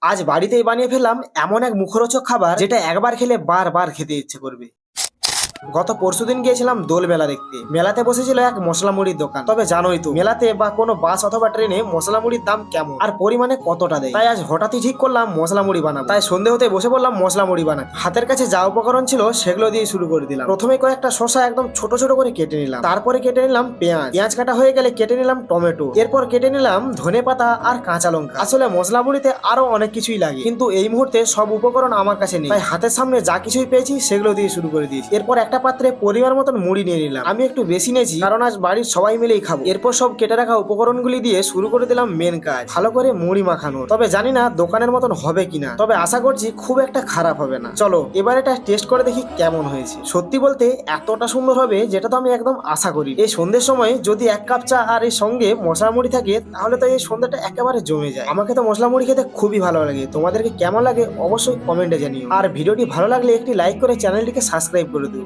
আজ বাড়িতেই বানিয়ে ফেললাম এমন এক মুখরোচক খাবার যেটা একবার খেলে বারবার খেতে ইচ্ছে করবে। গত পরশুদিন গিয়েছিলাম দোল মেলা দেখতে। মেলাতে বসেছিল এক মশলা মুড়ির দোকান। তবে জানোই তো মেলাতে বা কোনো বাস অথবা ট্রেনে মশলা মুড়ির দাম কেমন আর পরিমাণে কতটা দেয়। তাই আজ হঠাৎই ঠিক করলাম মশলা মুড়ি বানাবো। তাই সন্ধে হতে বসে পড়লাম মশলা মুড়ি বানাতে। হাতের কাছে যা উপকরণ ছিল সেগুলো দিয়ে শুরু করে দিলাম। প্রথমে কয়েকটা শসা একদম ছোট ছোট করে কেটে নিলাম। তারপরে কেটে নিলাম পেঁয়াজ কাটা হয়ে গেলে কেটে নিলাম টমেটো। এরপর কেটে নিলাম ধনেপাতা আর কাঁচা লঙ্কা। আসলে মশলা মুড়িতে আরো অনেক কিছুই লাগে, কিন্তু এই মুহূর্তে সব উপকরণ আমার কাছে নেই। তাই হাতের সামনে যা কিছুই পেয়েছি সেগুলো দিয়ে শুরু করে দিয়েছি। এরপর একটা পাত্রে পরিমাণ মতন মুড়ি নিয়ে নিলাম। আমি একটু বেশি নিয়েছি কারণ আজ বাড়ির সবাই মিলেই খাবো। এরপর সব কেটে রাখা উপকরণগুলি দিয়ে শুরু করে দিলাম মেন কাজ, ভালো করে মুড়ি মাখানো। তবে জানি না দোকানের মতন হবে কিনা, তবে আশা করছি খুব একটা খারাপ হবে না। চলো এবার এটা টেস্ট করে দেখি কেমন হয়েছে। সত্যি বলতে এতটা সুন্দর হবে যেটা তো আমি একদম আশা করি। এই সন্ধ্যের সময় যদি এক কাপ চা আর এর সঙ্গে মশলা মুড়ি থাকে তাহলে তো এই সন্ধ্যাটা একেবারে জমে যায়। আমাকে তো মশলা মুড়ি খেতে খুবই ভালো লাগে। তোমাদেরকে কেমন লাগে অবশ্যই কমেন্টে জানিও। আর ভিডিওটি ভালো লাগলে একটি লাইক করে চ্যানেলটিকে সাবস্ক্রাইব করে দিও।